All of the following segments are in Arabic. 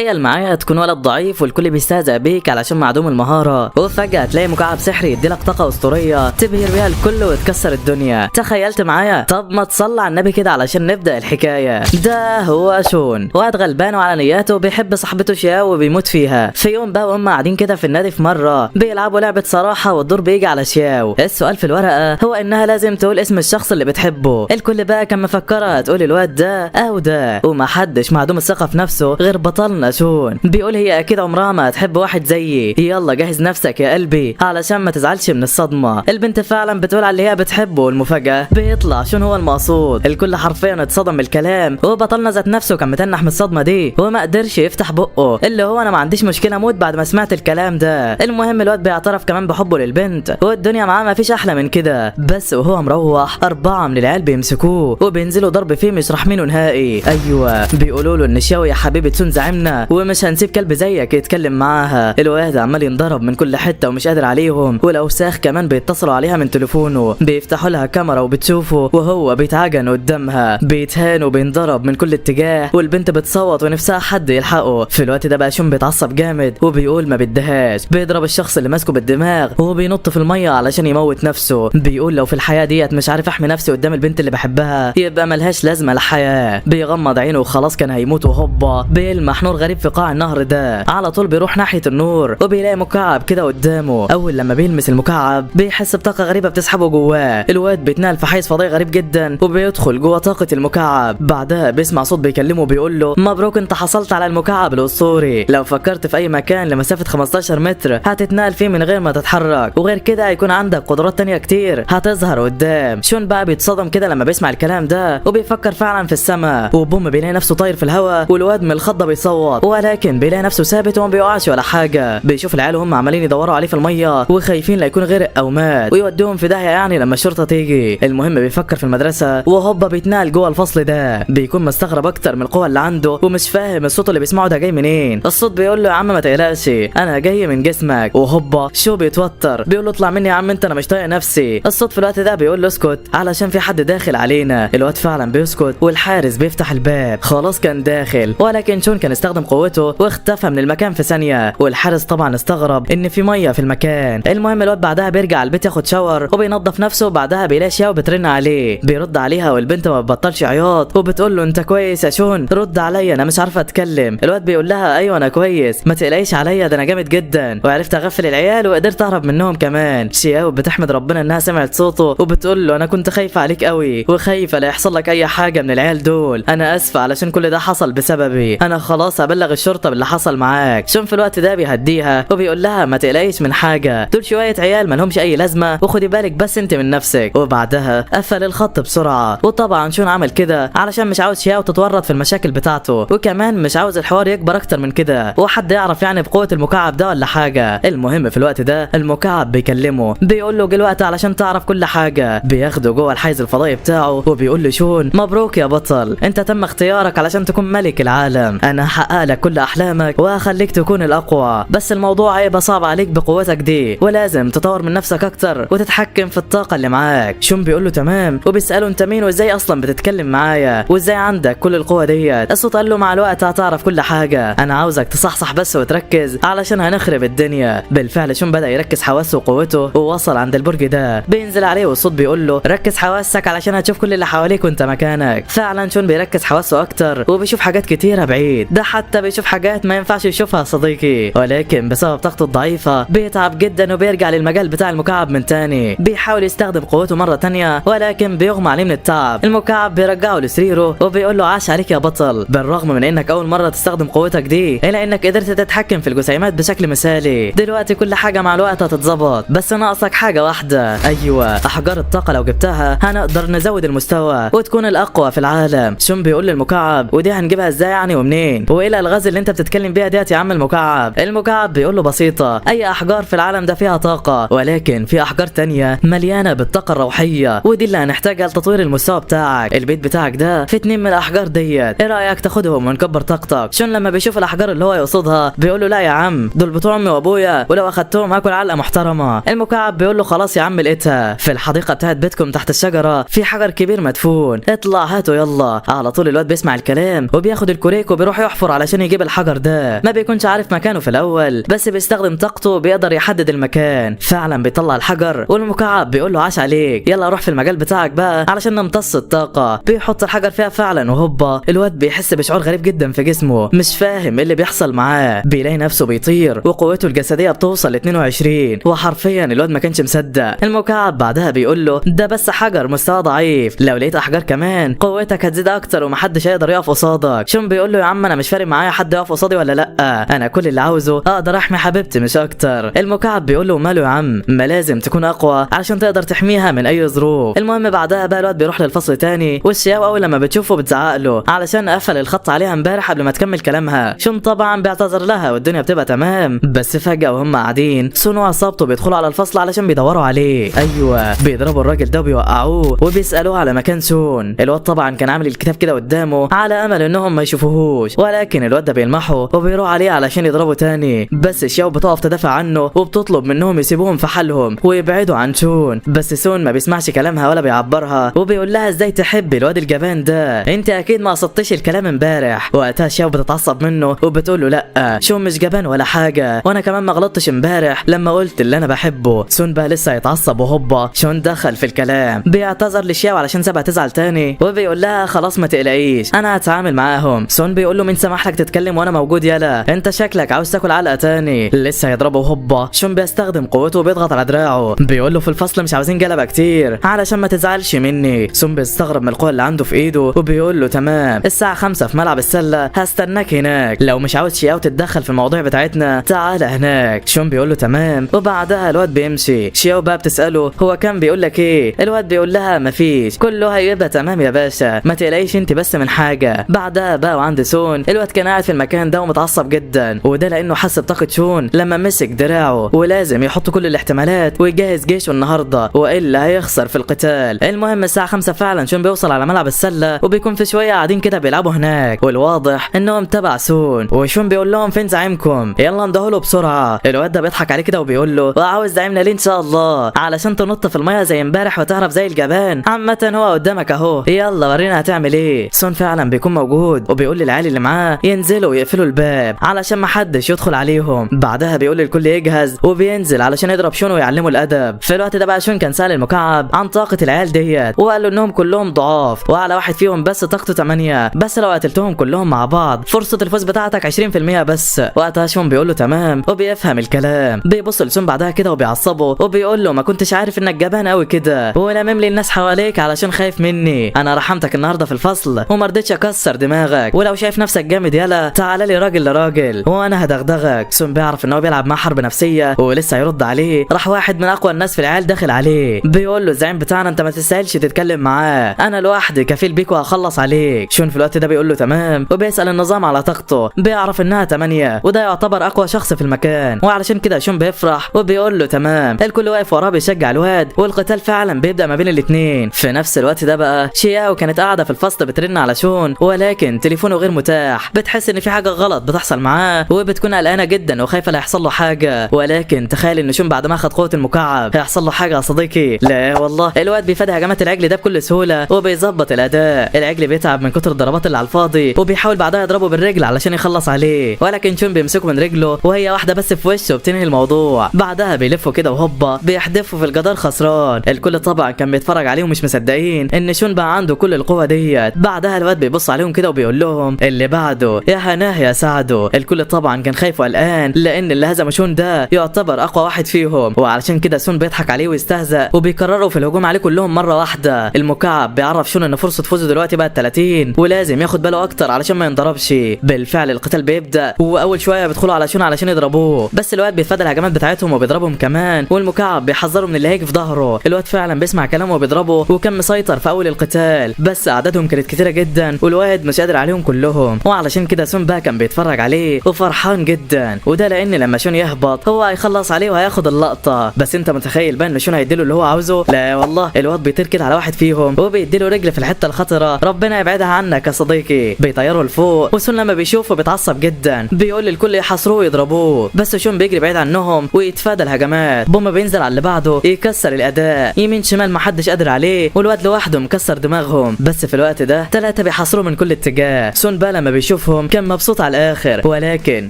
تخيل معايا تكون ولد ضعيف والكل بيستهزأ بيك علشان معدوم المهارة، وفجأة تلاقي مكعب سحري يديلك طاقة أسطورية تبهر بيها الكل وتكسر الدنيا. تخيلت معايا؟ طب ما تصلي على النبي كده علشان نبدأ الحكاية. ده هو شون، واد غلبان وعلى نياته بيحب صاحبته شياو وبيموت فيها. في يوم بقى وهم قاعدين كده في النادي في مرة بيلعبوا لعبة صراحة والدور بيجي على شياو. السؤال في الورقة هو إنها لازم تقول اسم الشخص اللي بتحبه. الكل بقى كان مفكرة تقول الواد ده أو ده، ومحدش معدوم الثقة في نفسه غير بطلنا شون. بيقول هي أكيد عمرها ما هتحب واحد زيي، يلا جهز نفسك يا قلبي علشان ما تزعلش من الصدمة. البنت فعلا بتقول على اللي هي بتحبه، والمفاجأة بيطلع شون هو المقصود. الكل حرفيا اتصدم من الكلام، وبطلنا ذات نفسه كان متنح من الصدمة دي وما قدرش يفتح بقه، اللي هو أنا ما عنديش مشكلة اموت بعد ما سمعت الكلام ده. المهم الواد بيعترف كمان بحبه للبنت، والدنيا معاه ما فيش أحلى من كده. بس وهو مروح 4 من العيال بيمسكوه وبينزلوا ضرب فيه مش رحمينه نهائي. أيوه بيقولوا له إن شاوي يا حبيبي تسون زعيمنا ومش هنسيب كلب زيك يتكلم معاها. الواد عمال ينضرب من كل حتة ومش قادر عليهم، والأوساخ كمان بيتصلوا عليها من تليفونه، بيفتحوا لها كاميرا وبتشوفه وهو بيتعجن قدامها، بيتهان وبينضرب من كل اتجاه، والبنت بتصوت ونفسها حد يلحقه. في الوقت ده بقى شون بيتعصب جامد وبيقول ما بدهاش، بيضرب الشخص اللي ماسكه بالدماغ وبينط في المية علشان يموت نفسه. بيقول لو في الحياة ديت مش عارف احمي نفسي قدام البنت اللي بحبها يبقى ملهاش لازمة الحياة. بيغمض عينه وخلاص كان هيموت، وهوبا بيلمح نور غريب في قاع النهر ده. على طول بيروح ناحية النور وبيلاقي مكعب كده قدامه. اول لما بيلمس المكعب بيحس بطاقة غريبة بتسحبه جواه. الواد بيتنقل في حيز فضائي غريب جدا وبيدخل جوه طاقة المكعب. بعدها بيسمع صوت بيكلمه بيقول له مبروك انت حصلت على المكعب الاسطوري، لو فكرت في اي مكان لمسافة 15 متر هتتنقل فيه من غير ما تتحرك، وغير كده هيكون عندك قدرات تانية كتير هتظهر قدام. شون بقى بيتصدم كده لما بيسمع الكلام ده وبيفكر فعلا في السماء، وبوم بيلاقي نفسه طاير في الهواء، والواد من الخضة بيصوت ولكن بيلاقي نفسه ثابت وما بيقعش ولا حاجة. بيشوف العيال هم عمالين يدوروا عليه في المية وخايفين لا يكون غرق او مات ويوديهم في داهية يعني لما الشرطة تيجي. المهم بيفكر في المدرسة وهوبا بيتنقل جوه الفصل ده. بيكون مستغرب اكتر من القوة اللي عنده ومش فاهم الصوت اللي بيسمعه ده جاي منين. الصوت بيقول له يا عم ما تقلقش انا جاي من جسمك، وهوبا شو بيتوتر بيقول له اطلع مني يا عم انت انا مش طايق نفسي. الصوت في الوقت ده بيقول له اسكت علشان في حد داخل علينا. الواد فعلا بيسكت والحارس بيفتح الباب. خلاص كان داخل، ولكن شون كان استخدم قوته واختفى من المكان في ثانية، والحارس طبعا استغرب ان في مية في المكان. المهم الواد بعدها بيرجع البيت ياخد شاور وبينظف نفسه، وبعدها بيلاقي شياو بترن عليه. بيرد عليها والبنت ما بتبطلش عياط وبتقول له انت كويس يا شون؟ رد عليا انا مش عارفه اتكلم. الواد بيقول لها ايوه انا كويس ما تقلقيش عليا ده انا جامد جدا وعرفت اغفل العيال وقدرت اهرب منهم كمان. شياو بتحمد ربنا انها سمعت صوته وبتقول له انا كنت خايفه عليك قوي وخايفه لا يحصل لك اي حاجه من العيال دول، انا اسفه علشان كل ده حصل بسببي، انا خلاص هبلغ الشرطه باللي حصل معاك. شون في الوقت ده بيهديها وبيقول لها ما تقلقيش من حاجه، دول شويه عيال ما لهمش اي لازمه وخدي بالك بس انت من نفسك. وبعدها قفل الخط بسرعه. وطبعا شون عمل كده علشان مش عاوز شياو تتورط في المشاكل بتاعته، وكمان مش عاوز الحوار يكبر اكتر من كده وحد يعرف يعني بقوه المكعب ده ولا حاجه. المهم في الوقت ده المكعب بيكلمه بيقول له جه الوقت علشان تعرف كل حاجه. بياخده جوه الحيز الفضائي بتاعه وبيقول له شون مبروك يا بطل، انت تم اختيارك علشان تكون ملك العالم، انا هحقق لك كل احلامك وهخليك تكون الاقوى، بس الموضوع هيبقى صعب عليك بقوتك دي ولازم تطور من نفسك اكتر وتتحكم في الطاقه اللي معاك. شون بيقول له تمام وبيساله انت مين وازاي اصلا بتتكلم معايا وازاي عندك كل القوه ديت. الصوت قال له مع الوقت هتعرف كل حاجه، انا عاوزك تصحصح بس وتركز علشان هنخرب الدنيا. بالفعل شون بدا يركز حواسه وقوته ووصل عند البرج ده. بينزل عليه والصوت بيقول له ركز حواسك علشان هتشوف كل اللي حواليك وانت مكانك. فعلا شون بيركز حواسه اكتر وبيشوف حاجات كتيره بعيد، ده حتى بيشوف حاجات ما ينفعش يشوفها صديقي، ولكن بسبب طاقته الضعيفه بيتعب جدا وبيرجع للمجال بتاع المكعب من تاني. بيحاول يستخدم قوته مره تانية ولكن بيغمى عليه من التعب. المكعب بيرجعه لسريره وبيقول له عاش عليك يا بطل، بالرغم من انك اول مره تستخدم قوتك دي الا انك قدرت تتحكم في الجسيمات بشكل مثالي. دلوقتي كل حاجه مع الوقت هتتظبط، بس ناقصك حاجه واحده، ايوه احجار الطاقه لو جبتها هنقدر نزود المستوى وتكون الاقوى في العالم. شون بيقول للمكعب ودي هنجيبها ازاي يعني ومنين؟ وايه الالغاز اللي انت بتتكلم بيها ديت يا عم المكعب؟ المكعب بيقول له بسيطه، اي احجار في العالم ده فيها طاقه، ولكن في احجار تانية مليانه بالطاقه الروحيه ودي اللي هنحتاجها لتطوير المستوى بتاعك. البيت بتاعك ده في 2 من الاحجار ديت، ايه رايك تاخدهم ونكبر طاقتك؟ شون لما بيشوف الاحجار اللي هو يقصدها بيقول له لا يا عم دول بتوع امي وابويا ولو اخدتهم هاكل علقه محترمه. المكعب بيقول له خلاص يا عم لقيتها في الحديقه بتاعت بيتكم تحت الشجره، في حجر كبير مدفون، اطلع هاته يلا. على طول الواد بيسمع الكلام وبياخد الكوريك وبيروح يحفر على علشان يجيب الحجر ده. ما بيكونش عارف مكانه في الاول، بس بيستخدم طاقته بيقدر يحدد المكان. فعلا بيطلع الحجر والمكعب بيقول له عاش عليك، يلا روح في المجال بتاعك بقى علشان نمتص الطاقه. بيحط الحجر فيها فعلا، وهوبا الواد بيحس بشعور غريب جدا في جسمه، مش فاهم ايه اللي بيحصل معاه. بيلاقي نفسه بيطير وقوته الجسديه بتوصل ل 22، وحرفيا الواد ما كانش مصدق. المكعب بعدها بيقول له ده بس حجر مستوى ضعيف، لو لقيت احجار كمان قوتك هتزيد اكتر ومحدش هيقدر يقف قصادك. شون بيقول له يا عم انا مش فارق معايا حد يقف قصادي ولا لا، انا كل اللي عاوزه اقدر احمي حبيبتي مش اكتر. المكعب بيقول له ماله يا عم، ما لازم تكون اقوى علشان تقدر تحميها من اي ظروف. المهم بعدها بقى الواد بيروح للفصل تاني، والشياو اول لما بتشوفه بتزعق له علشان قفل الخط عليها امبارح قبل ما تكمل كلامها. شون طبعا بيعتذر لها والدنيا بتبقى تمام، بس فجأة وهم قاعدين سون وعصابته بيدخلوا على الفصل علشان بيدوروا عليه. ايوه بيضربوا الراجل ده وبيوقعوه وبيسألوه على مكان سون. الواد طبعا كان عامل الكتاب كده قدامه على امل انهم ما يشوفوهوش، ولكن الواد ده بيلمحه وبيروح عليه علشان يضربه تاني. بس شياو بتقف تدافع عنه وبتطلب منهم يسيبوهم في حالهم ويبعدوا عن سون، بس سون ما بيسمعش كلامها ولا بيعبرها، وبيقول لها ازاي تحبي الواد الجبان ده، انت اكيد ما قصدتش الكلام امبارح. وقتها شياو بتتعصب منه وبتقول له لا شون مش جبان ولا حاجه، وانا كمان ما غلطتش امبارح لما قلت اللي انا بحبه. سون بقى لسه يتعصب وهوبا شون دخل في الكلام، بيعتذر لشياو علشان سابها تزعل تاني وبيقول لها خلاص ما تقلقيش انا هتعامل معاهم. سون بيقول له مين سمح لك تتكلم وانا موجود، يلا انت شكلك عاوز تاكل علقه تاني. لسه هيضربه هوبا شون بيستخدم قوته وبيضغط على دراعه، بيقول له في الفصل مش عاوزين جلبه كتير علشان ما تزعلش مني. سون بيستغرب من القوه اللي عنده في ايده وبيقول له تمام الساعه 5 في ملعب السله هستناك هناك، لو مش عاوز شياو تتدخل في المواضيع بتاعتنا تعال هناك. شون بيقول له تمام، وبعدها الواد بيمشي. شياو بقى بتساله هو كان بيقول لك ايه، الواد بيقول لها مفيش كله هيبقى تمام يا باشا ما تقلقيش انت بس من حاجه. بعدها بقى وعند سون الواد كان قاعد في المكان ده ومتعصب جدا، وده لانه حس بطاقه شون لما مسك دراعه، ولازم يحط كل الاحتمالات ويجهز جيشه النهارده والا هيخسر في القتال. المهم الساعه 5 فعلا شون بيوصل على ملعب السله، وبيكون في شويه قاعدين كده بيلعبوا هناك، والواضح انهم تبع سون. وشون بيقول لهم فين زعيمكم، يلا اندهوا له بسرعه. الواد ده بيضحك عليه كده وبيقول له وعاوز زعيمنا ليه ان شاء الله علشان تنط في الميه زي امبارح وتهرب زي الجبان، عامه هو قدامك اهو يلا ورينا هتعمل ايه. سون فعلا بيكون موجود وبيقول للعيال اللي معاه ينزلوا ويقفلوا الباب علشان ما حدش يدخل عليهم. بعدها بيقول للكل يجهز وبينزل علشان يضرب شون ويعلمه الادب. في الوقت ده بقى شون كان سأل المكعب عن طاقه العيال ديت، وقال له انهم كلهم ضعاف وعلى واحد فيهم بس طاقته 8، بس لو قتلتهم كلهم مع بعض فرصه الفوز بتاعتك 20% بس. وقتها شون بيقول له تمام وبيفهم الكلام. بيبص لسون بعدها كده وبيعصبه وبيقول له ما كنتش عارف انك جبان قوي كده ولامم لي الناس حواليك علشان خايف مني، انا رحمتك النهارده في الفصل وما رضيتش اكسر دماغك، ولو شايف نفسك جامد يلا تعالى لي راجل لراجل وانا هدغدغك. سون بيعرف ان هو بيلعب مع حرب نفسيه ولسه هيرد عليه، راح واحد من اقوى الناس في العيال داخل عليه بيقول له الزعيم بتاعنا انت ما تستاهلش تتكلم معاه، انا لوحدي كفيل بيك وهخلص عليك. شون في الوقت ده بيقول له تمام وبيسال النظام على طاقته، بيعرف انها 8 وده يعتبر اقوى شخص في المكان، وعلشان كده شون بيفرح وبيقول له تمام. الكل واقف وراه بيشجع الواد، والقتال فعلا بيبدا ما بين الاثنين. في نفس الوقت ده بقى شياو كانت قاعده في الفصل بترن على شون ولكن تليفونه غير متاح، بتحس ان في حاجه غلط بتحصل معاه وبتكون قلقانه جدا وخايفه لا يحصل له حاجه. ولكن تخيل ان شون بعد ما اخد قوه المكعب هيحصل له حاجه يا صديقي. لا والله الواد بيفادي هجمات العجل ده بكل سهوله وبيظبط الاداء. العجل بيتعب من كتر الضربات اللي على الفاضي وبيحاول بعدها يضربه بالرجل علشان يخلص عليه، ولكن شون بيمسكه من رجله وهي واحده بس في وشه وبتنهي الموضوع. بعدها بيلفوا كده وهوبا بيحدفوا في الجدار خسران. الكل طبعا كان بيتفرج عليه ومش مصدقين ان شون بقى عنده كل القوه ديت. بعدها الواد بيبص عليهم كده وبيقول لهم اللي بعده يا هناه يا سعده. الكل طبعا كان خايف وقلقان لان اللي هزم شون ده يعتبر اقوى واحد فيهم، وعلشان كده شون بيضحك عليه ويستهزأ وبيكرروا في الهجوم عليه كلهم مره واحده. المكعب بيعرف شون ان فرصه فوزه دلوقتي بقت 30 ولازم ياخد باله اكتر علشان ما ينضربش. بالفعل القتال بيبدا واول شويه بيدخلوا على شون علشان يضربوه، بس الواد بيتفادى الهجمات بتاعتهم وبيضربهم كمان، والمكعب بيحذروا من اللي هيجي في ظهره. الواد فعلا بيسمع كلامه وبيضربه وكان مسيطر في اول القتال، بس اعدادهم كانت كتيره جدا والواد مش قادر عليهم كلهم، وعلشان كده شون بقى كان بيتفرج عليه وفرحان جدا، وده لان لما شون يهبط هو هيخلص عليه وهياخد اللقطه. بس انت متخيل بقى ان شون هيديله اللي هو عاوزه؟ لا والله الواد بيطير كده على واحد فيهم وبيديله رجل في الحته الخطره ربنا يبعدها عنك يا صديقي. بيطيره لفوق وشون لما بيشوفه بيتعصب جدا بيقول للكل يحاصروه ويضربوه، بس شون بيجري بعيد عنهم ويتفادى الهجمات. بوم بينزل على اللي بعده يكسر الاداء يمين شمال محدش قادر عليه، والواد لوحده مكسر دماغهم. بس في الوقت ده 3 بيحاصروه من كل اتجاه. شون بقى لما بيشوفهم عليهم كان مبسوط على الاخر، ولكن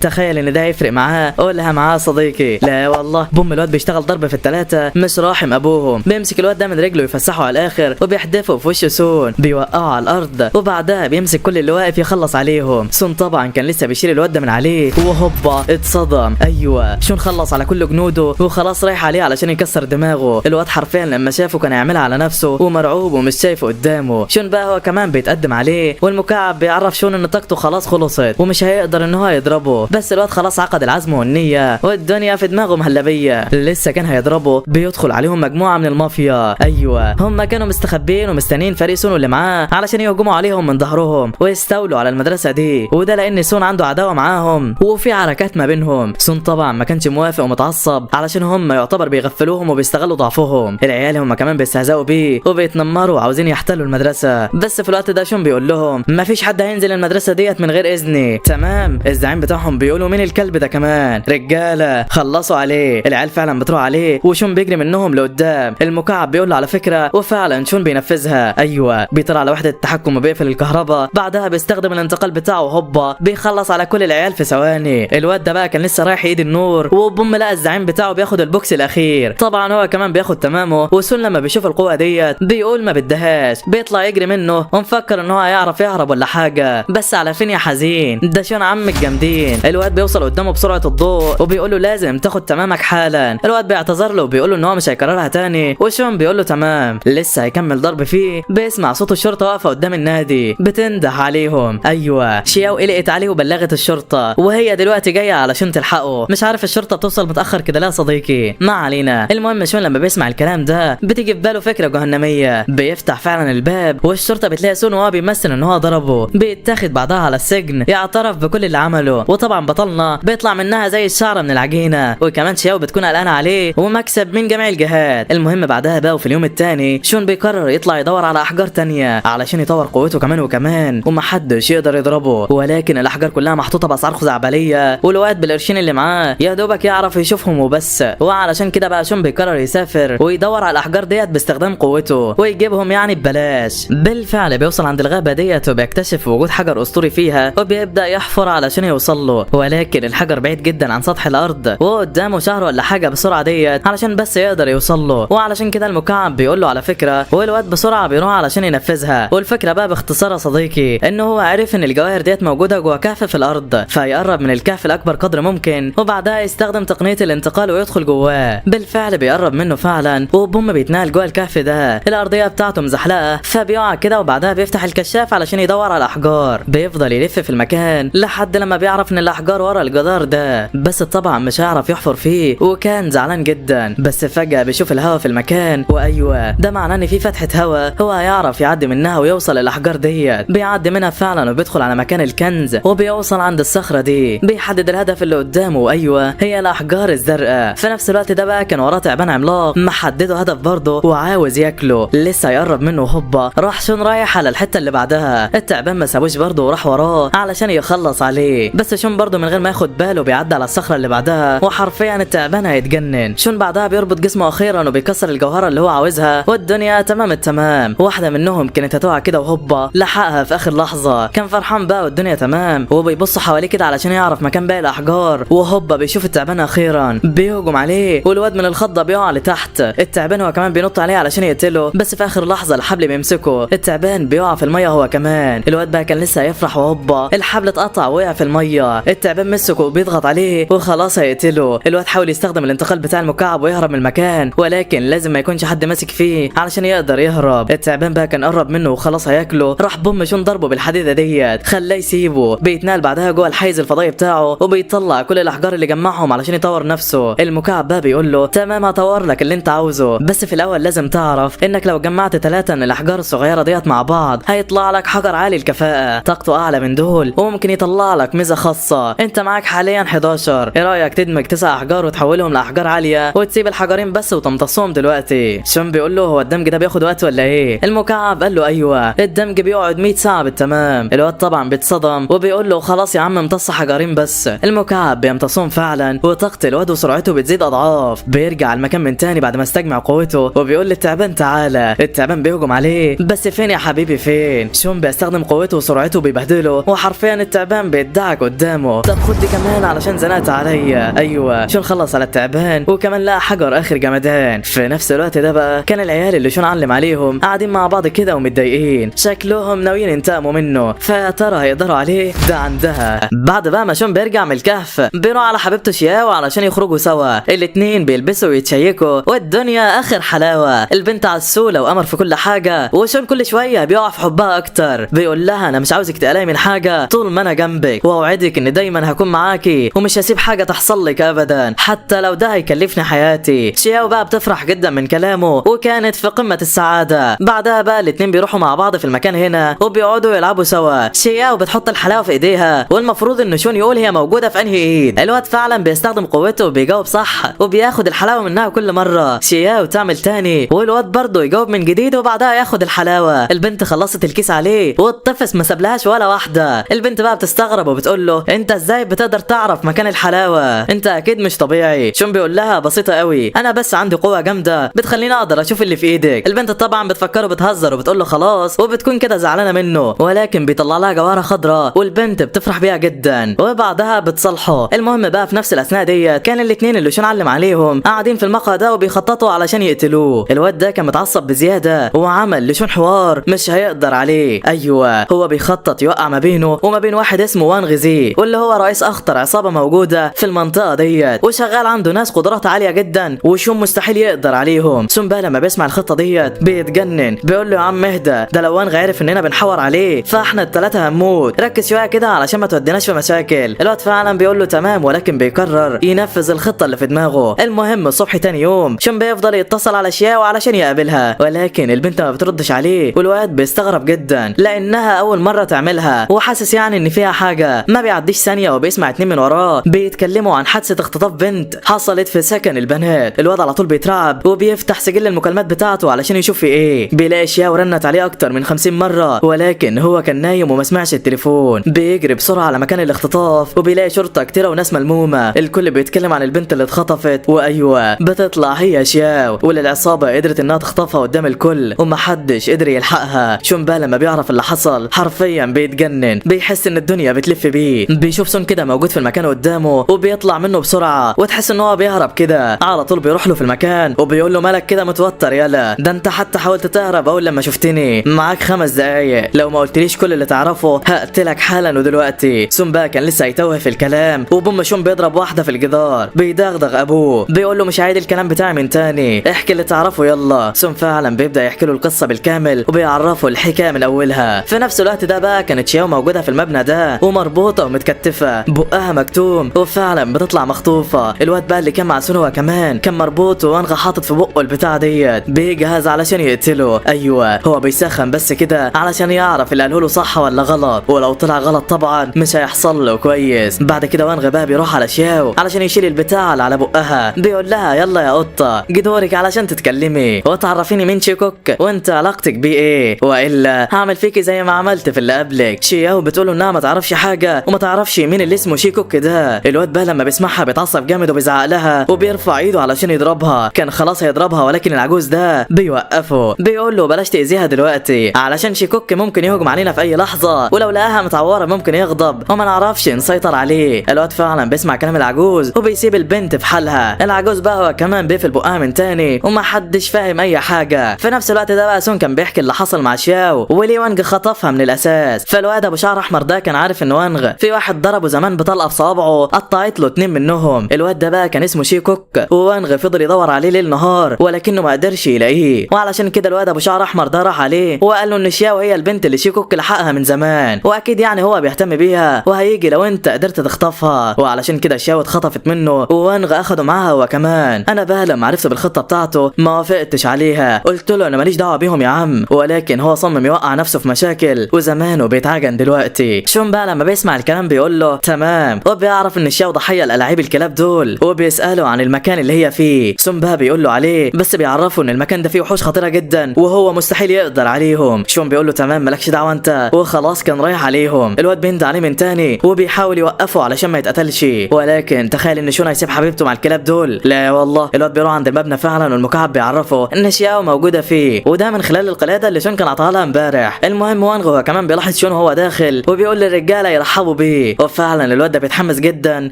تخيل ان ده هيفرق معاه. قولها معاه صديقي. لا والله، بوم الواد بيشتغل ضرب في الثلاثه مش راحم ابوهم. بيمسك الواد ده من رجله يفسحه على الاخر وبيحدفه في وشه سون، بيوقعه على الارض، وبعدها بيمسك كل اللي واقف يخلص عليهم. سون طبعا كان لسه بيشيل الواد ده من عليه وهوبا اتصدم. ايوه، شون خلص على كل جنوده وخلاص رايح عليه علشان يكسر دماغه. الواد حرفيا لما شافه كان هيعملها على نفسه ومرعوب ومش شايفه قدامه. شون بقى هو كمان بيتقدم عليه، والمكعب بيعرف شون ان طاقته خلاص خلصت ومش هيقدر ان هو يضربه. بس الواد خلاص عقد العزم والنية والدنيا في دماغه مهلبيه. لسه كان هيضربه بيدخل عليهم مجموعه من المافيا. ايوه، هم كانوا مستخبيين ومستنيين فريق سون اللي معاه علشان يهجموا عليهم من ظهرهم ويستولوا على المدرسه دي، وده لان سون عنده عداوه معاهم وفي عركات ما بينهم. سون طبعا ما كانش موافق ومتعصب علشان هم يعتبر بيغفلوهم وبيستغلوا ضعفهم. العيال هم كمان بيستهزئوا بيه وبيتنمروا وعاوزين يحتلوا المدرسه. بس في الوقت ده شون بيقول لهم مفيش حد هينزل المدرسه ديت من غير اذني. تمام. الزعيم بتاعهم بيقولوا مين الكلب ده كمان؟ رجاله خلصوا عليه. العيال فعلا بتروح عليه وشون بيجري منهم لقدام. المكعب بيقول له على فكره، وفعلا شون بينفذها. ايوه، بيطلع على وحده التحكم وبيقفل الكهرباء، بعدها بيستخدم الانتقال بتاعه هوبا بيخلص على كل العيال في ثواني. الواد ده بقى كان لسه رايح يد النور وبوم لقى الزعيم بتاعه بياخد البوكس الاخير. طبعا هو كمان بياخد تمامه، وسون لما بيشوف القوه ديت بيقول ما بدهاش، بيطلع يجري منه ومفكر ان هو هيعرف يهرب ولا حاجه. بس على فين يا حزين، ده شون عم الجامدين. الواد بيوصل قدامه بسرعه الضوء وبيقول له لازم تاخد تمامك حالا. الواد بيعتذر له وبيقول له ان هو مش هيكررها تاني، وشون بيقول له تمام. لسه هيكمل ضرب فيه بيسمع صوت الشرطه واقفه قدام النادي بتنده عليهم. ايوه، شياو قلقت عليه وبلغت الشرطه، وهي دلوقتي جايه علشان تلحقه. مش عارف الشرطه بتوصل متاخر كده لا صديقي، ما علينا. المهم شون لما بيسمع الكلام ده بتيجي في باله فكره جهنميه. بيفتح فعلا الباب والشرطه بتلاقي سون وهو بيمثل ان هو ضربه، بيتاخد بعدها على السجن يعترف بكل اللي عمله. وطبعا بطلنا بيطلع منها زي الشعره من العجينه، وكمان شياو بتكون قلقانه عليه ومكسب من جميع الجهات. المهم بعدها بقى وفي اليوم الثاني شون بيقرر يطلع يدور على احجار تانية علشان يطور قوته كمان وكمان، ومحدش يقدر يضربه. ولكن الاحجار كلها محطوطه باسعار خزعبليه، والواد بالقرشين اللي معاه يا دوبك يعرف يشوفهم وبس. وعلشان كده بقى شون بيقرر يسافر ويدور على الاحجار ديت باستخدام قوته ويجيبهم يعني ببلاش. بالفعل بيوصل عند الغابه ديت وبيكتشف وجود حجر اسطوري فيها، وبيبدا يحفر علشان يوصل له. ولكن الحجر بعيد جدا عن سطح الارض وقدامه شهر ولا حاجه بسرعه ديت علشان بس يقدر يوصل له. وعلشان كده المكعب بيقول له على فكره، والواد بسرعه بيروح علشان ينفذها. والفكره بقى باختصار يا صديقي انه هو عارف ان الجواهر ديت موجوده جوه كهف في الارض، فيقرب من الكهف لاكبر قدر ممكن وبعدها يستخدم تقنيه الانتقال ويدخل جواه. بالفعل بيقرب منه فعلا وبوم بيتنقل جوه الكهف ده. الارضيه بتاعته مزحلقه فبيقع كده، وبعدها بيفتح الكشاف علشان يدور على الاحجار. بيفضل يلف في المكان لحد لما بيعرف ان الاحجار ورا الجدار ده، بس طبعا مش هيعرف يحفر فيه وكان زعلان جدا. بس فجاه بيشوف الهواء في المكان، وايوه ده معناه ان في فتحه هواء هو هيعرف يعدي منها ويوصل للاحجار ديت. بيعدي منها فعلا وبيدخل على مكان الكنز وبيوصل عند الصخره دي. بيحدد الهدف اللي قدامه، وايوه هي الاحجار الزرقاء. في نفس الوقت ده بقى كان وراه تعبان عملاق محدده هدف برضه وعاوز ياكله. لسه يقرب منه هوبا راح شون رايح على الحته اللي بعدها. التعبان ما سابوش برضه وراح وراه علشان يخلص عليه، بس شون برضه من غير ما ياخد باله بيعدي على الصخره اللي بعدها وحرفيا التعبان هيتجنن. شون بعدها بيربط جسمه اخيرا وبيكسر الجوهره اللي هو عاوزها والدنيا تمام التمام. واحده منهم كانت هتقع كده وهوبا لحقها في اخر لحظه. كان فرحان بقى والدنيا تمام وبيبص حواليه كده علشان يعرف مكان باقي الاحجار، وهوبا بيشوف التعبان اخيرا بيهجم عليه والواد من الخضه بيقع لتحت. التعبان هو كمان بينط عليه علشان يقتله، بس في اخر لحظه الحبل بيمسكه. التعبان بيقع في الميه هو كمان. الواد بقى كان لسه هيفرح وهوبا الحبل اتقطع وقع في الميه. التعبان مسكه وبيضغط عليه وخلاص هيقتله. الواد حاول يستخدم الانتقال بتاع المكعب ويهرب من المكان، ولكن لازم ما يكونش حد ماسك فيه علشان يقدر يهرب. التعبان بقى كان قرب منه وخلاص هياكله، راح بوم شون ضربه بالحديده ديت خلاه يسيبه. بيتنقل بعدها جوه الحيز الفضائي بتاعه وبيطلع كل الاحجار اللي جمعهم علشان يطور نفسه. المكعب بقى بيقول له تمام هطور لك اللي انت عاوزه، بس في الاول لازم تعرف انك لو جمعت 3 من الاحجار الصغيره ديت مع بعض هيطلع لك حجر عالي الكفاءه طاقته اعلى من دول وممكن يطلع لك ميزه خاصه. انت معاك حاليا 11، ايه رايك تدمج 9 احجار وتحولهم لاحجار عاليه وتسيب الحجرين بس وتمتصهم دلوقتي؟ شون بيقول له هو الدمج ده بياخد وقت ولا ايه؟ المكعب قال له ايوه الدمج بيقعد 100 ساعه بالتمام. الواد طبعا بيتصدم وبيقول له خلاص يا عم امتص حجرين بس. المكعب بيمتصهم فعلا وطاقه الواد وسرعته بتزيد اضعاف. بيرجع المكان من تاني بعد ما استجمع قوته وبيقول للتعبان تعالى. التعبان بيهجم عليه، بس فين يا حبيبي فين؟ شون بيستخدم قوته وسرعته بيبهدله وحرفيا التعبان بيدعك قدامه. طب خد دي كمان علشان زنقت عليا. ايوه شون خلص على التعبان وكمان لقى حجر اخر جمدان. في نفس الوقت ده بقى كان العيال اللي شون علم عليهم قاعدين مع بعض كده ومتضايقين، شكلهم ناويين ينتقموا منه، فيا ترى هيقدروا عليه؟ ده عندها. بعد بقى ما شون بيرجع من الكهف بيروح على حبيبته شياو علشان يخرجوا سوا، الاتنين بيلبسوا ويتشيكوا والدنيا اخر حلاوه. البنت عسوله وقمر في كل حاجه، وشون كل شويه بيقع في حبها اكتر. بيقول لها انا مش عاوزك تقلقي من حاجه طول ما انا جنبك، واوعدك ان دايما هكون معاكي ومش هسيب حاجه تحصل لك ابدا حتى لو ده هيكلفني حياتي. شياو بقى بتفرح جدا من كلامه وكانت في قمه السعاده. بعدها بقى الاتنين بيروحوا مع بعض في المكان هنا وبيقعدوا يلعبوا سوا. شياو بتحط الحلاوه في ايديها والمفروض ان شون يقول هي موجوده في انهي ايد. الواد فعلا بيستخدم قوته وبيجاوب صح وبياخد الحلاوه منها كل مره. شياو تعمل تاني والواد برضه يجاوب من جديد وبعدها ياخد الحلاوه. البنت خلصت الكيس عليه والطفس ما سابلهاش ولا واحده. البنت بقى بتستغرب وبتقول له انت ازاي بتقدر تعرف مكان الحلاوه؟ انت اكيد مش طبيعي. شون بيقول لها بسيطه قوي، انا بس عندي قوه جامده بتخليني اقدر اشوف اللي في ايدك. البنت طبعا بتفكره بتهزر وبتقول له خلاص وبتكون كده زعلانه منه، ولكن بيطلع لها جوهره خضراء والبنت بتفرح بيها جدا وبعدها بتصالحه. المهم بقى في نفس الاثناء ديت كان الاثنين اللي شون علم عليهم قاعدين في المقهى ده وبيخططوا علشان يقتلوه. الواد ده كان متعصب بزياده وعمل لشون حوار مش هيقدر عليه. ايوه هو بيخطط يوقع ما بينه وما بين واحد اسمه وان غزي واللي هو رئيس اخطر عصابه موجوده في المنطقه ديت وشغال عنده ناس قدرات عاليه جدا وشون مستحيل يقدر عليهم. شون بقى لما بيسمع الخطه ديت بيتجنن، بيقول له يا عم اهدى، ده لو وان عرف اننا بنحور عليه فاحنا الثلاثه هنموت، ركز شويه كده علشان ما توديناش في مشاكل. الواد فعلا بيقول له تمام ولكن بيقرر ينفذ الخطه اللي في دماغه. المهم الصبح تاني يوم شون بيفضل يتصل على شياو علشان يقابلها ولكن البنت ما بتردش عليه والواد بيستغرب جدا لانها اول مره تعملها وحاسس يعني ان فيها حاجه. ما بيعديش ثانيه وبيسمع اتنين من وراه بيتكلموا عن حادثه اختطاف بنت حصلت في سكن البنات. الواد على طول بيترعب وبيفتح سجل المكالمات بتاعته علشان يشوف في ايه. بيلاقي شياو رنت عليه اكتر من 50 مره ولكن هو كان نايم وما سمعش التليفون. بيجري بسرعه على مكان الاختطاف وبيلاقي شرطه كتيره وناس ملمومه، الكل بيتكلم عن البنت اللي اتخطفت. وايوه بتطلع هي شياو واللي العصابه قدرت انها تخطفها قدام الكل ومحدش قدر يلحقها. شون بقى لما بيعرف اللي حصل حرفيا بيتجنن، بيحس ان الدنيا بتلف بيه. بيشوف سون كده موجود في المكان قدامه وبيطلع منه بسرعه وتحس ان هو بيهرب كده. على طول بيروح له في المكان وبيقول له مالك كده متوتر يالا؟ ده انت حتى حاولت تهرب اول لما شفتني، معاك 5 دقايق، لو ما قلتليش كل اللي تعرفه هقتلك حالا ودلوقتي. سون بقى كان لسه هيتوه في الكلام وبوم شون بيضرب واحده في الجدار، بيدغدغ ابوه بيقول له مش عايد الكلام بتاعي من تاني، احكي اللي تعرفه يلا. سون فعلا بيبدا يحكي له القصه بالكامل وبيعرفه الحكايه من اولها. في نفس الوقت ده بقى كانت شياو موجوده في المبنى ده ومربوطه ومتكتفه بقها مكتوم وفعلا بتطلع مخطوفه. الواد بقى اللي كان مع سون هو كمان كان مربوط وانغى حاطط في بقه البتاع ديت بيجهز علشان يقتله. ايوه هو بيسخن بس كده علشان يعرف اللي قاله له صح ولا غلط، ولو طلع غلط طبعا مش هيحصل له كويس. بعد كده وانغى بقى بيروح على شياو علشان يشيل البتاع اللي على بقها، بيقول لها يلا يا قطه جدورك علشان تتكلمي وتعرفيني مين شيكوك وانت علاقتك بيه ايه والا هعمل فيكي زي ما عملت في اللي قبلك. شياو بتقول انها ما تعرفش حاجه وما تعرفش مين اللي اسمه شيكوك ده. الواد بقى لما بيسمعها بيتعصب جامد وبيزعق لها وبيرفع ايده علشان يضربها. كان خلاص هيضربها ولكن العجوز ده بيوقفه، بيقول له بلاش تاذيها دلوقتي علشان شيكوك ممكن يهجم علينا في اي لحظه ولو لقاها متعوره ممكن يغضب وما نعرفش نسيطر عليه. الواد فعلا بيسمع كلام العجوز وبيسيب البنت في حالها. العجوز بقى هو كمان بيقفل بقها من تاني وما حدش فاهم اي حاجه. في نفس الوقت ده بقى سون كان بيحكي اللي حصل مع شياو وليه وانغ خطفها من الاساس. فالواد ابو شعر احمر ده كان عارف ان وانغ في واحد ضربه زمان بطلقه في صوابعه قطعت له 2 منهم. الواد ده بقى كان اسمه شيكوك ووانغ فضل يدور عليه ليل نهار ولكنه ما قدرش يلاقيه، وعلشان كده الواد ابو شعر احمر ده راح عليه وقال له ان شياو هي البنت اللي شيكوك لحقها من زمان واكيد يعني هو بيهتم بيها وهيجي لو انت قدرت تخطفها، وعلشان كده شياو اتخطفت منه ووانغ اخده معاها هو كمان. انا بقى لما عرفت بالخطه بتاعته ما وافقتش عليها، قلت له انا ماليش دعوه بيهم يا عم، ولكن هو صمم يوقع نفسه في مشاكل وزمانه بيتعجن دلوقتي. شون بقى لما بيسمع الكلام بيقول له تمام وبيعرف ان شياو ضحيه الالاعيب الكلاب دول وبيساله عن المكان اللي هي فيه. شون بقى بيقول له عليه بس بيعرفه ان المكان ده فيه وحوش خطيره جدا وهو مستحيل يقدر عليهم. شون بيقول له تمام مالكش دعوه انت، وخلاص كان رايح عليهم. الواد بيند عليه من تاني وبيحاول يوقفه علشان ما يتقتلش، ولكن تخيل ان شون هيسيب حبيبته مع الكلاب دول؟ لا والله. الواد بيروح عند المبنى فعلا والمكعب بيعرفه ان شياو موجوده فيه وده من خلال القلاده اللي شون كان عطاها لها امبارح. المهم وانغ هو كمان بيلاحظ شون وهو داخل داخل وبيقول للرجاله يرحبوا بيه، وفعلا الواد ده بيتحمس جدا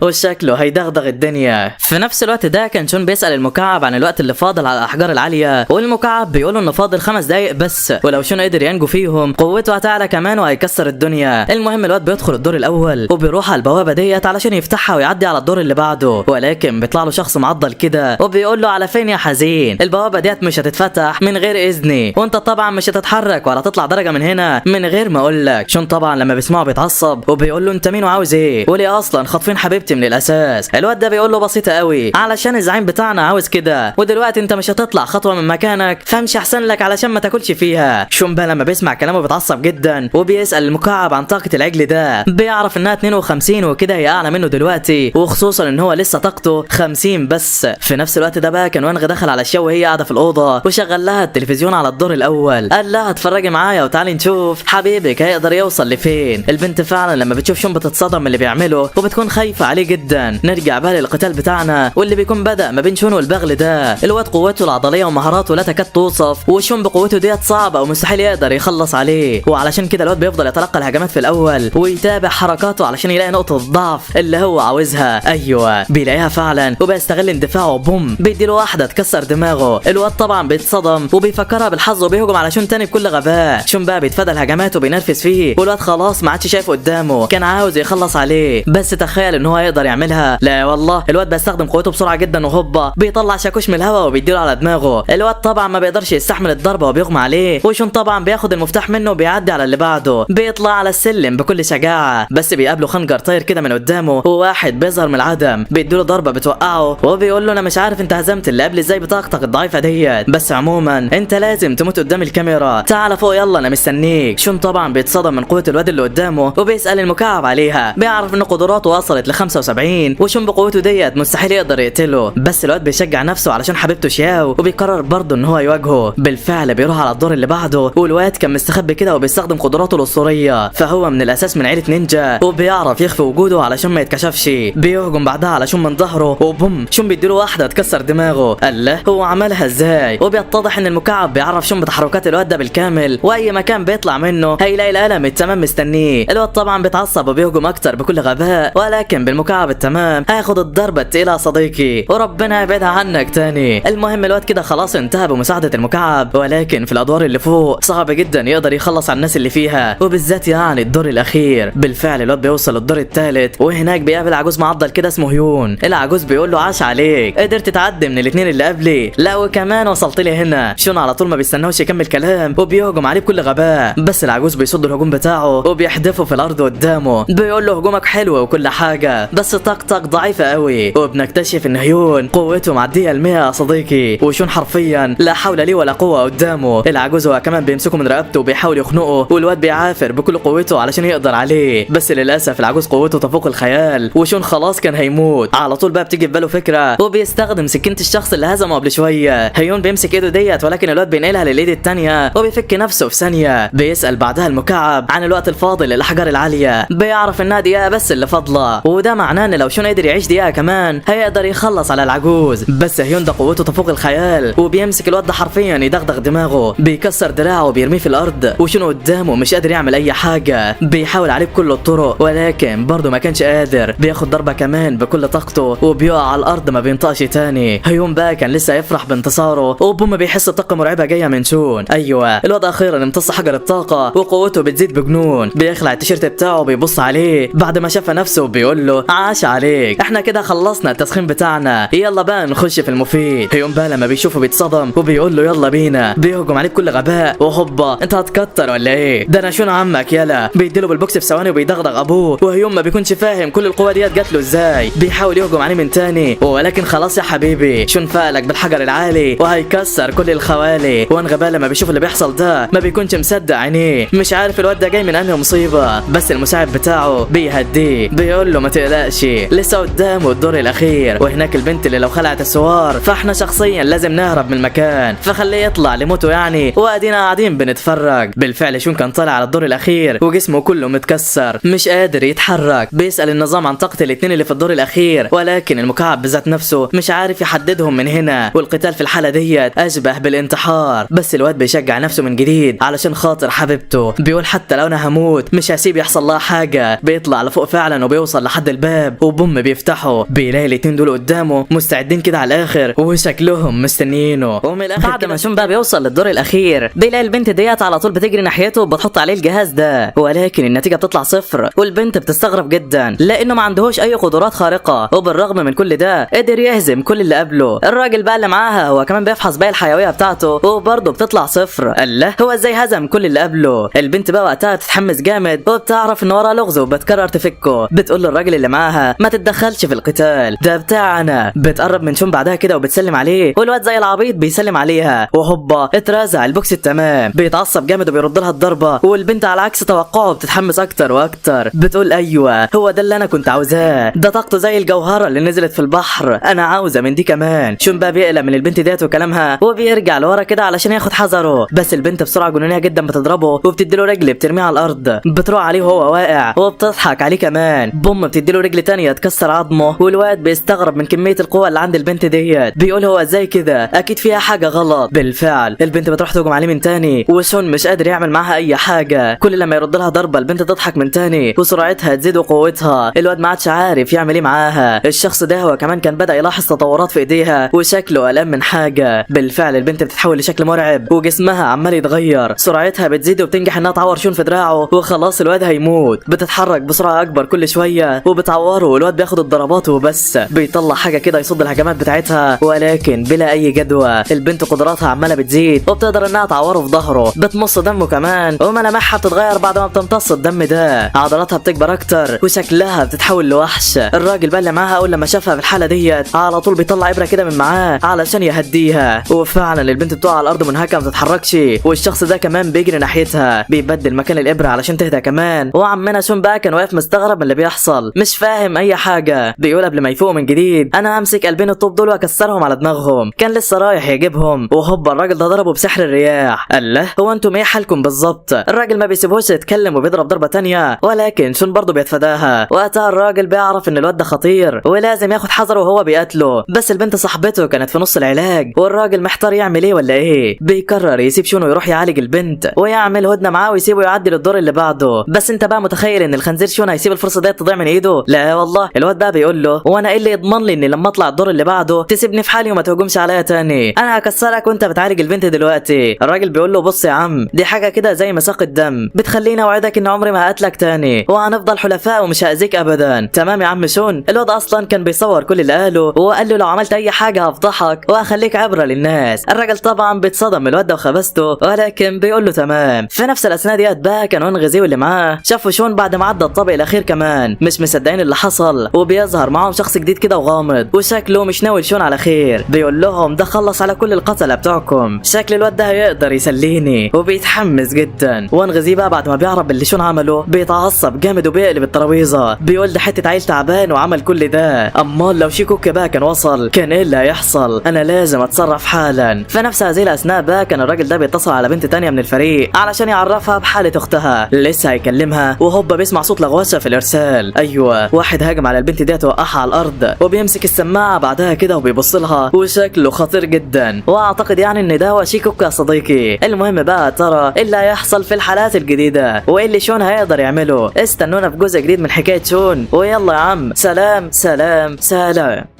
وشكله هيدغدغ الدنيا. في نفس الوقت ده كان شون بيسأل المكعب عن الوقت اللي فاضل على الاحجار العاليه، والمكعب بيقول انه فاضل 5 دقايق بس، ولو شون قدر ينجو فيهم قوته هتعلى كمان وهيكسر الدنيا. المهم الواد بيدخل الدور الاول وبيروح على البوابه ديت علشان يفتحها ويعدي على الدور اللي بعده، ولكن بيطلع له شخص معضل كده وبيقول له على فين يا حزين؟ البوابه ديت مش هتتفتح من غير اذني، وانت طبعا مش هتتحرك ولا تطلع درجه من هنا من غير ما اقول لك. شون طبعا لما بيسمعه بيتعصب وبيقول له انت مين وعاوز ايه؟ وليه اصلا خاطفين حبيبتي من الاساس؟ الواد ده بيقول له بسيطه قوي، علشان الزعيم بتاعنا عاوز كده، ودلوقتي انت مش هتطلع خطوه من مكانك، فامشي احسن لك علشان ما تاكلش فيها. شون بقى لما بيسمع كلامه بيتعصب جدا وبيسال المكعب عن طاقه العجل ده، بيعرف انها 52 وكده هي اعلى منه دلوقتي، وخصوصا ان هو لسه طاقته 50 بس. في نفس الوقت ده بقى كان وانغ دخل على الشو وهي قاعده في الاوضه وشغل لها التلفزيون على الدور الاول، قال لها اتفرجي معايا وتعالي نشوف حبيبك هيقدر يوصل لفين. البنت فعلا لما بتشوف شون بتتصدم من اللي بيعمله وبتكون خايفه عليه جدا. نرجع بقى للقتال بتاعنا واللي بيكون بدا ما بين شون والبغل ده. الواد قوته العضليه ومهاراته لا تكاد توصف، وشون بقوته ديت صعبه ومستحيل يقدر يخلص عليه، وعلشان كده الواد بيفضل يتلقى الهجمات في الاول ويتابع حركاته علشان يلاقي نقطه الضعف اللي هو عاوزها. ايوه بيلاقيها فعلا وبيستغل اندفاعه، بوم بيديله واحده تكسر دماغه. الواد طبعا بيتصدم وبيفكرها بالحظ وبيهجم على شون تاني بكل غباء. شون بقى بيتفادى الهجمات وبينرفز فيه، والواد خلاص ما عادش شايف قدامه، كان عاوز يخلص عليه بس تخيل ان هو يقدر يعملها. لا والله الواد بيستخدم قوته بسرعه جدا وهوبا بيطلع شاكوش من الهواء وبيديله على دماغه. الواد طبعا ما بيقدرش يستحمل الضربه وبيغمى عليه، وشون طبعا بياخد المفتاح منه وبيعدي على اللي بعده، بيطلع على السلم بكل شجاعه، بس بيقابله خنجر طاير كده من قدامه وواحد بيظهر من العدم بيديله ضربه بتوقعه، وبيقول له انا مش عارف انت هزمت اللي قبل ازاي بطاقتك الضعيفه ديت، بس عموما انت لازم تموت قدام الكاميرا، تعال فوق يلا انا مستنيك. شون طبعا بيتصدم من قوه الواد اللي قدامه وبيسال المكعب عليها، بيعرف ان قدراته وصلت ل 75 وشون بقوته ديت مستحيل يقدر يقتله، بس الواد بيشجع نفسه علشان حبيبته شياو وبيقرر برضه ان هو يواجهه. بالفعل بيروح على الدور اللي بعده والواد كان مستخبي كده وبيستخدم قدراته الاسطوريه، فهو من الاساس من عيله نينجا وبيعرف يخفي وجوده علشان ما يتكشفش. بيهجم بعدها على شون من ظهره وبوم شون بيديله واحده تكسر دماغه. الله هو عملها ازاي؟ وبيتضح ان المكعب بيعرف شون بتحركات الواد ده بالكامل، واي مكان بيطلع منه هيلاقي القلم التمام مستنيه. الواد طبعا بيتعصب وبيهجم اكتر بكل غباء، ولكن بالمكعب التمام هياخد الضربه التقيله يا صديقي وربنا يبعدها عنك تاني. المهم الواد كده خلاص انتهى بمساعده المكعب، ولكن في الادوار اللي فوق صعب جدا يقدر يخلص على الناس اللي فيها، وبالذات يعني الدور الاخير. بالفعل الواد بيوصل للدور الثالث وهناك بيقابل عجوز معضل كده اسمه هيون. العجوز بيقول له عاش عليك، قدرت تعدي من الاثنين اللي قبلي، لا وكمان وصلت لي هنا. شون على طول ما بيستناوش يكمل كلام وبيهجم عليه بكل غباء، بس العجوز بيصد الهجوم بتاعه وبيحدفه في الارض قدامه، بيقول له هجومك حلو وكل حاجه بس طاقتك ضعيفه قوي. وبنكتشف ان هيون قوته معديه ال100 يا صديقي، وشون حرفيا لا حول لي ولا قوه قدامه. العجوز هو كمان بيمسكه من رقبته وبيحاول يخنقه، والواد بيعافر بكل قوته علشان يقدر عليه، بس للاسف العجوز قوته تفوق الخيال وشون خلاص كان هيموت. على طول بقى بتيجي في باله فكره وبيستخدم سكينه الشخص اللي هزمه قبل شويه. هيون بيمسك ايده ديت ولكن الواد بينقلها للايد الثانيه وبيفك نفسه في ثانيه. بيسال بعدها المكعب عن الوقت الفاضل للاحجار العاليه، بيعرف انها دقيقه بس اللي فاضله، وده معناه ان لو شون قدر يعيش دقيقه كمان هيقدر يخلص على العجوز. بس هيون ده قوته تفوق الخيال وبيمسك الواد ده حرفيا يدغدغ دماغه، بيكسر دراعه وبيرميه في الارض، وشون قدامه مش قادر يعمل اي حاجه، بيحاول عليه بكل الطرق ولكن برضه ما كانش قادر. بياخد ضربه كمان بكل طاقته وبيقع على الارض ما بينطقش تاني. هيون بقى كان لسه يفرح بانتصاره وبوم بيحس بطاقه مرعبه جايه من شون. ايوه الواد اخيرا امتص حجر الطاقه وقوته بتزيد بجنون، بيخلع التيشيرت بتاعه وبيبص عليه بعد ما شاف نفسه وبيقول له عاش عليك، احنا كده خلصنا التسخين بتاعنا، يلا بقى نخش في المفيد. هيون بقى لما بيشوفه بيتصدم وبيقول له يلا بينا، بيهجم عليه بكل غباء وهوبا انت هتكتر ولا ايه؟ ده انا شون عمك يلا، بيديله بالبوكس في ثواني وبيدغدغ ابوه. وهيون ما بيكونش فاهم كل القوه ديت جات له ازاي، بيحاول يهجم عليه من تاني ولكن خلاص يا حبيبي شون فالك بالحجر العالي وهيكسر كل الخوالي. وانغ بقى لما بيشوف اللي بيحصل ده ما بيكونش مصدق عينيه، مش عارف الواد ده جاي من انهي مصيبه، بس المساعد بتاعه بيهديه بيقول له ما تقلقش لسه قدامه الدور الاخير، وهناك البنت اللي لو خلعت السوار فاحنا شخصيا لازم نهرب من المكان، فخليه يطلع لموته يعني، وادينا قاعدين بنتفرج. بالفعل شون كان طالع على الدور الاخير وجسمه كله متكسر مش قادر يتحرك، بيسال النظام عن طاقه الاثنين اللي في الدور الاخير ولكن المكعب بذات نفسه مش عارف يحددهم من هنا، والقتال في الحاله ديت اشبه بالانتحار. بس الواد بيشجع نفسه من جديد علشان خاطر حبيبته، بيقول حتى لو انا هموت، مش هسيب يحصل لها حاجه. بيطلع لفوق فعلا وبيوصل لحد الباب وبوم بيفتحه، بيلاقي الاتنين دول قدامه مستعدين كده على الاخر وشكلهم مستنيينه. ومن الاخر بعد ما شون بقى بيوصل للدور الاخير بيلاقي البنت ديت على طول بتجري ناحيته وبتحط عليه الجهاز ده، ولكن النتيجه بتطلع صفر. والبنت بتستغرب جدا لانه ما عندهوش اي قدرات خارقه، وبالرغم من كل ده قدر يهزم كل اللي قبله. الراجل بقى اللي معاها هو كمان بيفحص باقي الحيويه بتاعته وبرضه بتطلع صفر. الله، هو ازاي هزم كل اللي قبله؟ البنت بقى وقتها بتتحمس جامد وبتعرف ان وراه لغز وبتكرر تفكه. بتقول للراجل اللي معاها ما تتدخلش في القتال، ده بتاعنا. بتقرب من شون بعدها كده وبتسلم عليه، والواد زي العبيط بيسلم عليها وهوبا اترزع البوكس التمام. بيتعصب جامد وبيرد لها الضربه، والبنت على عكس توقعه بتتحمس اكتر واكتر. بتقول ايوه هو ده اللي انا كنت عاوزاه، ده طاقته زي الجوهره اللي نزلت في البحر، انا عاوزه من دي كمان. شون بقى بيقلق من البنت ديت وكلامها وبيرجع لورا كده علشان ياخد حذره، بس البنت بسرعه جنونيه جدا بتضربه وبتديله رجل بترميه على الارض، بتروح عليه وهو واقع وبتضحك عليه كمان. بوم بتديله رجل تانية تكسر عظمه، والواد بيستغرب من كميه القوه اللي عند البنت ديت. بيقول هو ازاي كده، اكيد فيها حاجه غلط. بالفعل البنت بتروح تهجم عليه من تاني، وشون مش قادر يعمل معاها اي حاجه. كل لما يرد لها ضربه البنت تضحك من تاني وسرعتها تزيد وقوتها. الواد ما عادش عارف يعمل ايه معاها. الشخص ده هو كمان كان بدا يلاحظ تطورات في ايديها وشكله قلقان من حاجه. بالفعل البنت بتتحول لشكل مرعب وجسمها عمال يتغير، سرعتها بتزيد وبتنجح انها تعور شون في دراعه وخلاص الواد هيموت. بتتحرك بسرعه اكبر كل شويه وبتعوره، والواد بياخد الضربات وبس. بيطلع حاجه كده يصد الهجمات بتاعتها ولكن بلا اي جدوى. البنت قدراتها عماله بتزيد وبتقدر انها تعوره في ظهره، بتمص دمه كمان وملامحها بتتغير بعد ما بتمتص الدم ده. عضلاتها بتكبر اكتر وشكلها بتتحول لوحش. الراجل بقى اللي معاها اول لما شافها في الحاله ديت على طول بيطلع ابره كده من معاه علشان يهديها، وفعلا البنت بتقع على الارض منهكه ما تتحركش، والشخص ده كمان بيجري ناحيتها بيبدل مكان الابره علشان تهدى كمان. وعمنا شون بقى كان واقف مستغرب من اللي بيحصل، مش فاهم اي حاجه. بيقول قبل ما يفوق من جديد انا همسك قلبين الطوب دول واكسرهم على دماغهم. كان لسه رايح يجيبهم وهوبا الراجل ده ضربه بسحر الرياح. الله، هو انتم ايه حالكم بالظبط؟ الراجل ما بيسيبهوش يتكلم وبيضرب ضربه تانية، ولكن شون برضه بيتفاداها. وقتها الراجل بيعرف ان الواد ده خطير ولازم ياخد حذره وهو بيقتله، بس البنت صاحبته كانت في نص العلاج والراجل محتار يعمل ايه ولا ايه. بيقرر يسيب شون ويروح يعالج البنت ويعمل هدنه معاه ويسيبه يعدي للدور اللي بعده. بس انت بقى متخيل ان الخنزير شون هيسيب الفرصه دي تضيع من ايده؟ لا والله. الواد بقى بيقول له وانا ايه اللي يضمن لي ان لما اطلع الدور اللي بعده تسيبني في حالي وما تهجمش عليا تاني؟ انا هكسرك وانت بتعالج البنت دلوقتي. الراجل بيقول له بص يا عم، دي حاجه كده زي مساق الدم بتخليني اوعدك ان عمري ما هقتلك تاني وهنفضل حلفاء ومش هاذيك ابدا. تمام يا عم شون. الواد اصلا كان بيصور كل اللي قاله وقال له لو عملت اي حاجه هفضحك وهخليك عبره للناس. الراجل طبعا بيتصدم من الواد ده وخبسته، ولكن بيقول له تمام. في نفس الاثناء ديت بقى كان غزي واللي معاه شافوا شون بعد ما عدى الطابق الاخير كمان، مش مصدقين اللي حصل. وبيظهر معاهم شخص جديد كده وغامض وشكله مش ناوي شون على خير. بيقول لهم ده خلص على كل القتله بتوعكم، شكل الواد ده هيقدر يسليني. وبيتحمس جدا. غزي بقى بعد ما بيعرف اللي شون عمله بيتعصب جامد وبيقلب الترابيزه. بيقول ده حته عيل تعبان وعمل كل ده، امال لو شيكوكا بقى كان وصل كان ايه اللي هيحصل؟ انا لازم اتصرف حالا. في نفس هذه الاثناء بقى كان الراجل ده بيتصل على بنت تانية من الفريق علشان يعرفها بحاله اختها. لسه هيكلمها وهوبا بيسمع صوت لغوشه في الارسال. ايوه، واحد هاجم على البنت ديت وقعها على الارض وبيمسك السماعه بعدها كده وبيبص لها وشكله خطير جدا، واعتقد يعني ان ده هو شيكوكا يا صديقي. المهم بقى ترى ايه اللي هيحصل في الحلقات الجديده وايه اللي شون هيقدر يعمله؟ استنونا في جزء جديد من حكايه شون، ويلا يا عم سلام سلام سلام.